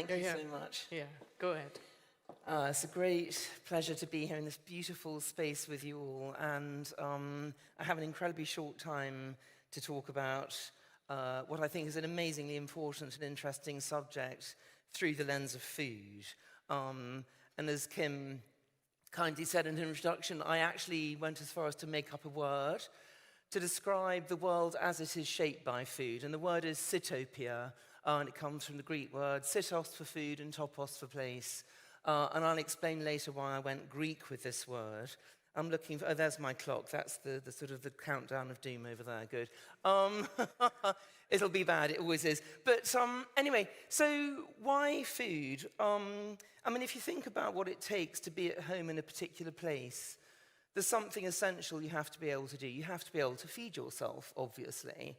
Thank you so much. Yeah, go ahead. It's a great pleasure to be here in this beautiful space with you all, and I have an incredibly short time to talk about what I think is an amazingly important and interesting subject through the lens of food. And as Kim kindly said in her introduction, I actually went as far as to make up a word to describe the world as it is shaped by food, and the word is sitopia, and it comes from the Greek word sitos for food and topos for place. And I'll explain later why I went Greek with this word. I'm looking for, oh, there's my clock. That's the sort of the countdown of doom over there. Good. It'll be bad. It always is. But anyway, so why food? I mean, if you think about what it takes to be at home in a particular place, there's something essential you have to be able to do. You have to be able to feed yourself, obviously.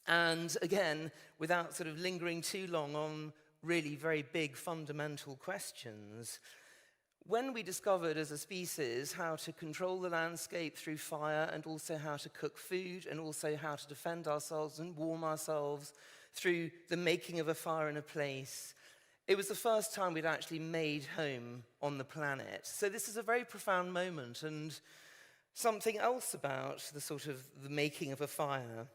And again, without sort of lingering too long on really very big fundamental questions, when we discovered as a species how to control the landscape through fire, and also how to cook food, and also how to defend ourselves and warm ourselves through the making of a fire in a place, it was the first time we'd actually made home on the planet. So this is a very profound moment, and something else about the sort of the making of a fire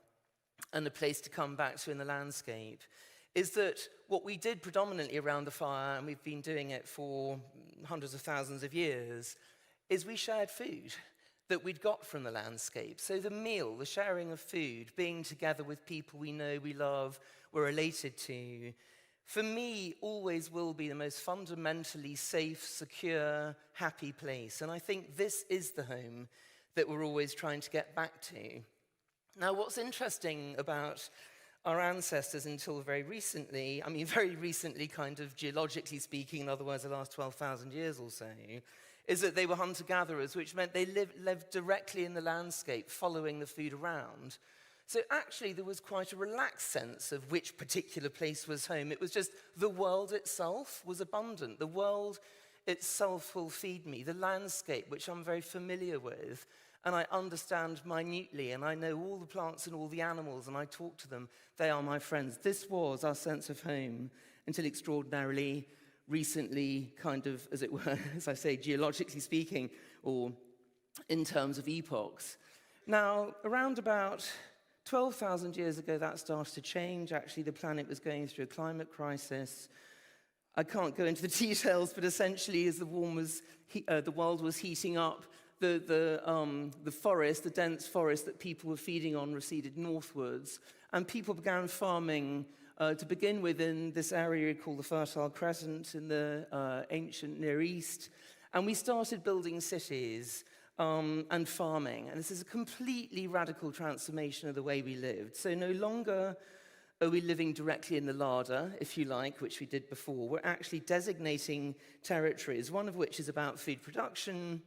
and a place to come back to in the landscape is that what we did predominantly around the fire, and we've been doing it for hundreds of thousands of years, is we shared food that we'd got from the landscape. So the meal, the sharing of food, being together with people we know, we love, we're related to, for me, always will be the most fundamentally safe, secure, happy place. And I think this is the home that we're always trying to get back to. Now, what's interesting about our ancestors until very recently, I mean very recently kind of geologically speaking, in other words the last 12,000 years or so, is that they were hunter-gatherers, which meant they lived directly in the landscape, following the food around. So actually there was quite a relaxed sense of which particular place was home. It was just the world itself was abundant. The world itself will feed me. The landscape, which I'm very familiar with, and I understand minutely, and I know all the plants and all the animals, and I talk to them. They are my friends. This was our sense of home until extraordinarily recently, kind of, as it were, as I say, geologically speaking, or in terms of epochs. Now, around about 12,000 years ago, that started to change. Actually, the planet was going through a climate crisis. I can't go into the details, but essentially, as the world was heating up, the forest, the dense forest that people were feeding on, receded northwards, and people began farming to begin with in this area called the Fertile Crescent in the ancient Near East, and we started building cities and farming, and this is a completely radical transformation of the way we lived. So no longer are we living directly in the larder, if you like, which we did before. We're actually designating territories, one of which is about food production,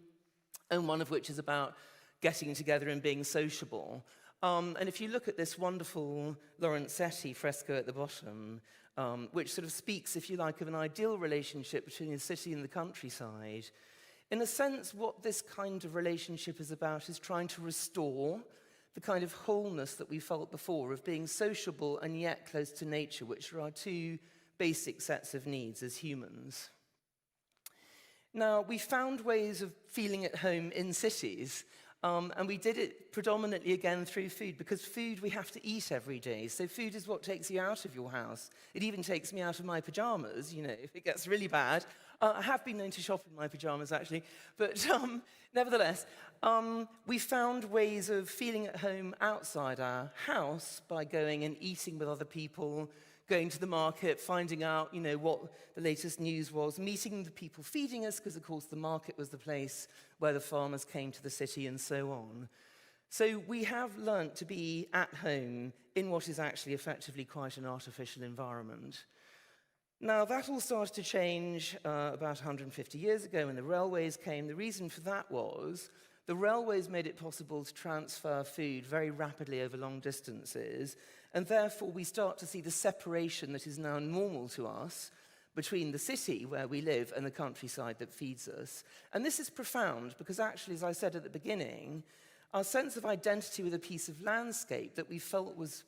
and one of which is about getting together and being sociable. And if you look at this wonderful Lorenzetti fresco at the bottom, which sort of speaks, if you like, of an ideal relationship between the city and the countryside, in a sense, what this kind of relationship is about is trying to restore the kind of wholeness that we felt before of being sociable and yet close to nature, which are our two basic sets of needs as humans. Now, we found ways of feeling at home in cities, and we did it predominantly, again, through food, because food we have to eat every day. So food is what takes you out of your house. It even takes me out of my pajamas, you know, if it gets really bad. I have been known to shop in my pajamas, actually, but nevertheless, we found ways of feeling at home outside our house by going and eating with other people, going to the market, finding out, you know, what the latest news was, meeting the people feeding us, because, of course, the market was the place where the farmers came to the city, and so on. So we have learnt to be at home in what is actually effectively quite an artificial environment. Now, that all started to change about 150 years ago when the railways came. The reason for that was the railways made it possible to transfer food very rapidly over long distances, and therefore we start to see the separation that is now normal to us between the city where we live and the countryside that feeds us. And this is profound because actually, as I said at the beginning, our sense of identity with a piece of landscape that we felt was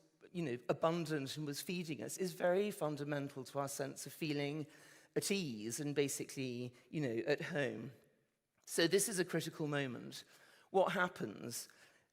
abundant and was feeding us is very fundamental to our sense of feeling at ease and basically, at home. So this is a critical moment. What happens?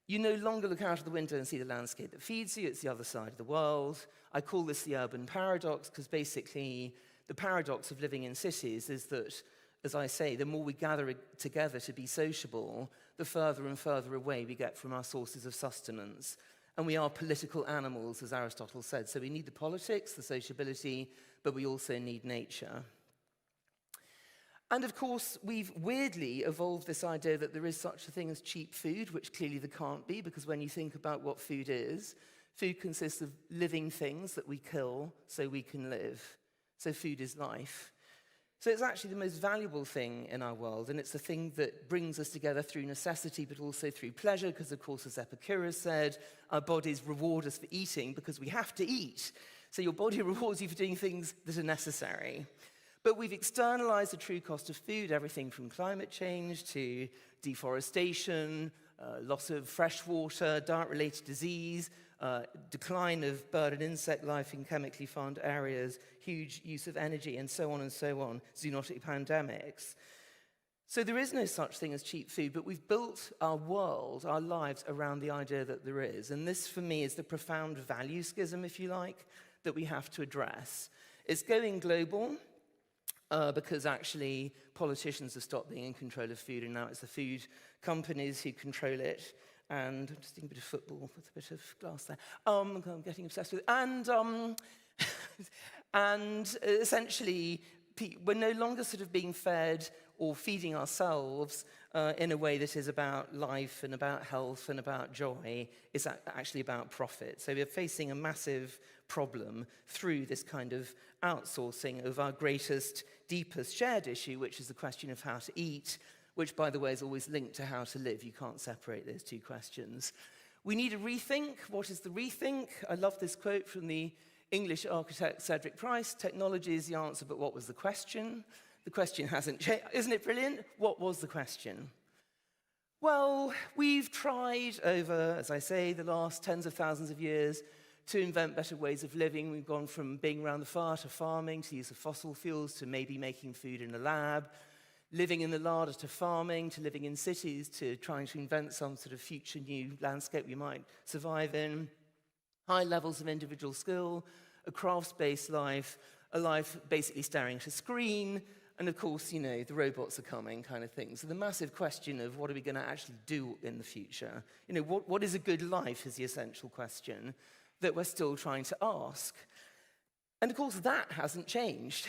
You no longer look out of the window and see the landscape that feeds you. It's the other side of the world. I call this the urban paradox because basically the paradox of living in cities is that, as I say, the more we gather together to be sociable, the further and further away we get from our sources of sustenance. And we are political animals, as Aristotle said. So we need the politics, the sociability, but we also need nature. And of course, we've weirdly evolved this idea that there is such a thing as cheap food, which clearly there can't be, because when you think about what food consists of living things that we kill so we can live. So food is life. So it's actually the most valuable thing in our world, and it's the thing that brings us together through necessity, but also through pleasure, because of course, as Epicurus said, our bodies reward us for eating because we have to eat. So your body rewards you for doing things that are necessary. But we've externalized the true cost of food, everything from climate change to deforestation, loss of fresh water, diet-related disease, decline of bird and insect life in chemically farmed areas, huge use of energy, and so on, zoonotic pandemics. So there is no such thing as cheap food, but we've built our world, our lives, around the idea that there is. And this, for me, is the profound value schism, if you like, that we have to address. It's going global, because actually politicians have stopped being in control of food, and now it's the food companies who control it. And I'm just doing a bit of football with a bit of glass there. I'm getting obsessed with it. And essentially, we're no longer sort of being fed or feeding ourselves in a way that is about life and about health and about joy. It's actually about profit. So we're facing a massive problem through this kind of outsourcing of our greatest, deepest shared issue, which is the question of how to eat, which, by the way, is always linked to how to live. You can't separate those two questions. We need a rethink. What is the rethink? I love this quote from the English architect Cedric Price: "Technology is the answer, but what was the question?" The question hasn't changed. Isn't it brilliant? What was the question? Well, we've tried over, as I say, the last tens of thousands of years to invent better ways of living. We've gone from being around the fire to farming, to use of fossil fuels, to maybe making food in a lab, living in the larder to farming, to living in cities, to trying to invent some sort of future new landscape we might survive in. High levels of individual skill, a crafts-based life, a life basically staring at a screen, and of course, the robots are coming kind of thing. So the massive question of what are we going to actually do in the future? What is a good life is the essential question that we're still trying to ask. And of course, that hasn't changed.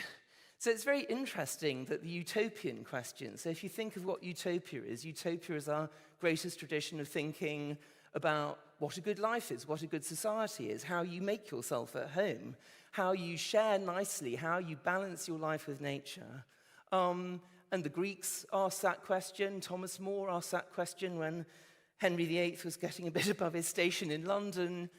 So it's very interesting that the utopian question, so if you think of what utopia is our greatest tradition of thinking about what a good life is, what a good society is, how you make yourself at home, how you share nicely, how you balance your life with nature. And the Greeks asked that question. Thomas More asked that question when Henry VIII was getting a bit above his station in London.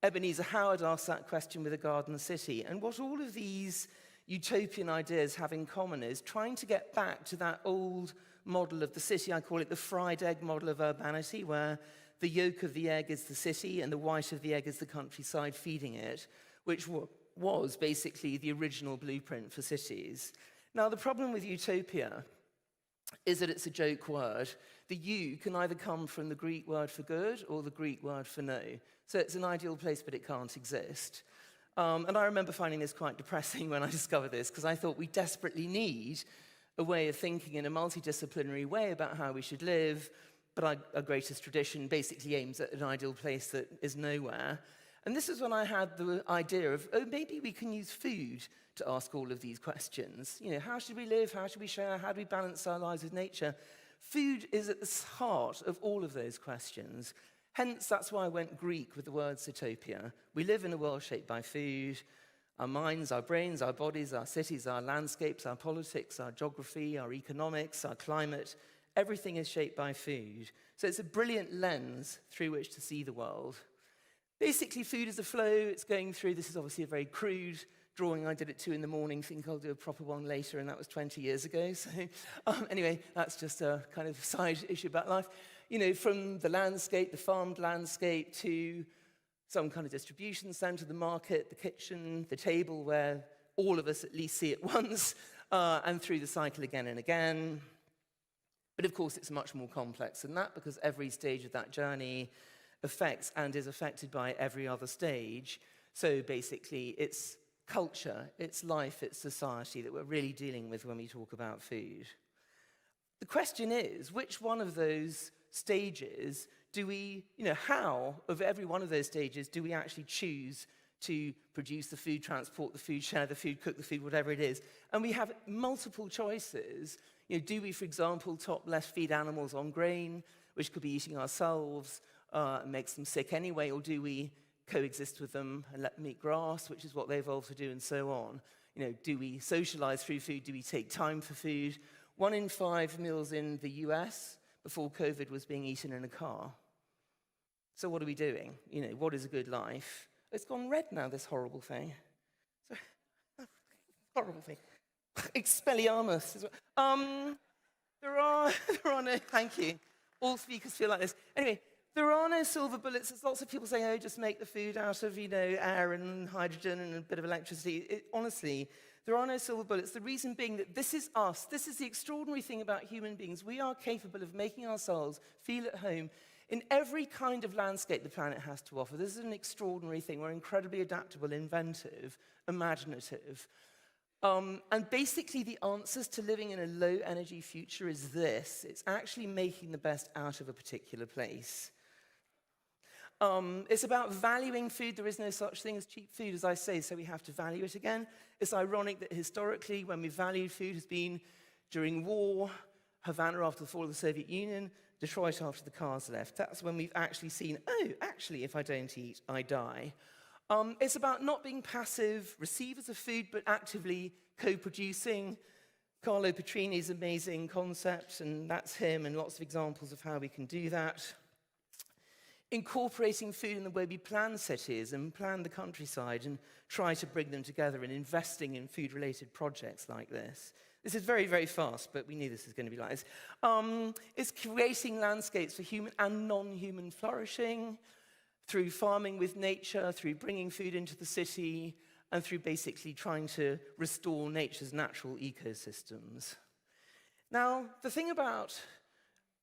Ebenezer Howard asked that question with a garden city. And what all of these utopian ideas have in common is trying to get back to that old model of the city. I call it the fried egg model of urbanity, where the yolk of the egg is the city and the white of the egg is the countryside feeding it, which was basically the original blueprint for cities. Now, the problem with utopia is that it's a joke word. The U can either come from the Greek word for good or the Greek word for no. So it's an ideal place, but it can't exist. And I remember finding this quite depressing when I discovered this, because I thought we desperately need a way of thinking in a multidisciplinary way about how we should live, but our greatest tradition basically aims at an ideal place that is nowhere. And this is when I had the idea of, maybe we can use food to ask all of these questions. How should we live? How should we share? How do we balance our lives with nature? Food is at the heart of all of those questions. Hence, that's why I went Greek with the word Sitopia. We live in a world shaped by food. Our minds, our brains, our bodies, our cities, our landscapes, our politics, our geography, our economics, our climate, everything is shaped by food. So it's a brilliant lens through which to see the world. Basically, food is a flow. It's going through. This is obviously a very crude drawing. I did at 2 in the morning. Think I'll do a proper one later, and that was 20 years ago. So anyway, that's just a kind of side issue about life. From the landscape, the farmed landscape, to some kind of distribution center, the market, the kitchen, the table where all of us at least see it once, and through the cycle again and again. But of course, it's much more complex than that because every stage of that journey affects and is affected by every other stage. So basically, it's culture, it's life, it's society that we're really dealing with when we talk about food. The question is, which one of those stages do we, how of every one of those stages do we actually choose to produce the food, transport the food, share the food, cook the food, whatever it is? And we have multiple choices. Do we, for example, top left feed animals on grain, which could be eating ourselves, and makes them sick anyway, or do we coexist with them and let them eat grass, which is what they evolved to do, and so on? Do we socialize through food? Do we take time for food? 1 in 5 meals in the US before COVID was being eaten in a car. So what are we doing? What is a good life? It's gone red now, this horrible thing. Horrible thing. Expelliarmus. There are no, thank you. All speakers feel like this. Anyway, there are no silver bullets. There's lots of people saying, oh, just make the food out of, air and hydrogen and a bit of electricity. Honestly, there are no silver bullets. The reason being that this is us. This is the extraordinary thing about human beings. We are capable of making ourselves feel at home in every kind of landscape the planet has to offer. This is an extraordinary thing. We're incredibly adaptable, inventive, imaginative. And basically, the answers to living in a low-energy future is this. It's actually making the best out of a particular place. It's about valuing food. There is no such thing as cheap food, as I say, so we have to value it again. It's ironic that historically, when we valued food, has been during war, Havana after the fall of the Soviet Union, Detroit after the cars left. That's when we've actually seen, oh, actually, if I don't eat, I die. It's about not being passive receivers of food, but actively co-producing. Carlo Petrini's amazing concept, and that's him, and lots of examples of how we can do that. Incorporating food in the way we plan cities and plan the countryside and try to bring them together, and investing in food-related projects like this. This is very, very fast, but we knew this was going to be like this. It's creating landscapes for human and non-human flourishing through farming with nature, through bringing food into the city, and through basically trying to restore nature's natural ecosystems. Now, the thing about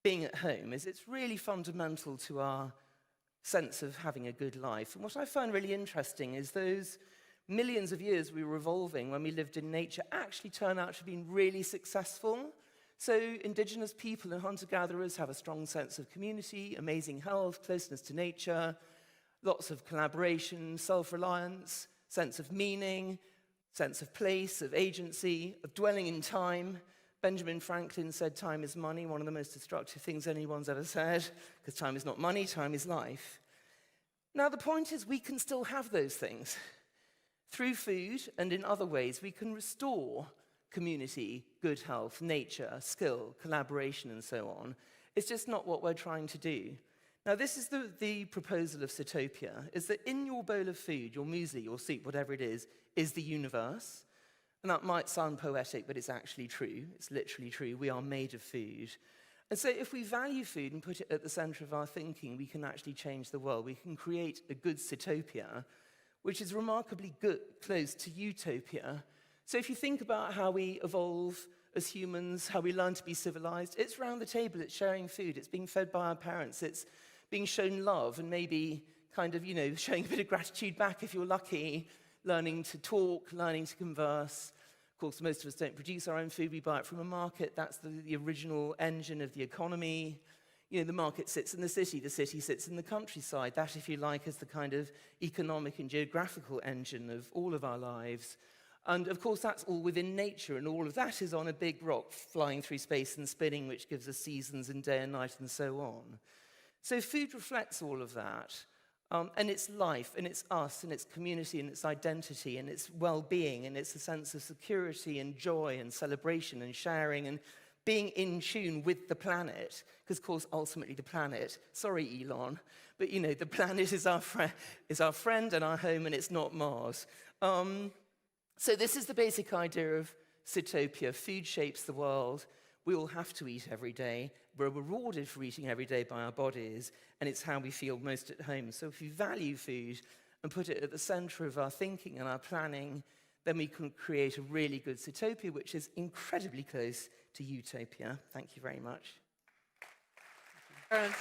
being at home is it's really fundamental to our sense of having a good life. And what I find really interesting is those millions of years we were evolving when we lived in nature actually turn out to have been really successful. So indigenous people and hunter-gatherers have a strong sense of community, amazing health, closeness to nature, lots of collaboration, self-reliance, sense of meaning, sense of place, of agency, of dwelling in time. Benjamin Franklin said time is money, one of the most destructive things anyone's ever said, because time is not money, time is life. Now, the point is we can still have those things. Through food and in other ways, we can restore community, good health, nature, skill, collaboration, and so on. It's just not what we're trying to do. Now, this is the proposal of Sitopia, is that in your bowl of food, your muesli, your soup, whatever it is the universe. And that might sound poetic, but it's actually true. It's literally true. We are made of food. And so if we value food and put it at the center of our thinking, we can actually change the world. We can create a good Sitopia, which is remarkably good, close to utopia. So if you think about how we evolve as humans, how we learn to be civilized, it's around the table, it's sharing food, it's being fed by our parents, it's being shown love and maybe kind of, showing a bit of gratitude back if you're lucky, learning to talk, learning to converse. Of course, most of us don't produce our own food, we buy it from a market. That's the original engine of the economy. The market sits in the city sits in the countryside. That, if you like, is the kind of economic and geographical engine of all of our lives. And of course, that's all within nature, and all of that is on a big rock flying through space and spinning, which gives us seasons and day and night and so on. So food reflects all of that. And it's life, and it's us, and it's community, and it's identity, and it's well-being, and it's a sense of security and joy and celebration and sharing and being in tune with the planet. Because, of course, ultimately the planet, sorry, Elon, but, the planet is our friend and our home, and it's not Mars. So this is the basic idea of Sitopia. Food shapes the world. We all have to eat every day. We're rewarded for eating every day by our bodies, and it's how we feel most at home. So if we value food and put it at the center of our thinking and our planning, then we can create a really good Zootopia, which is incredibly close to utopia. Thank you very much. Carolyn,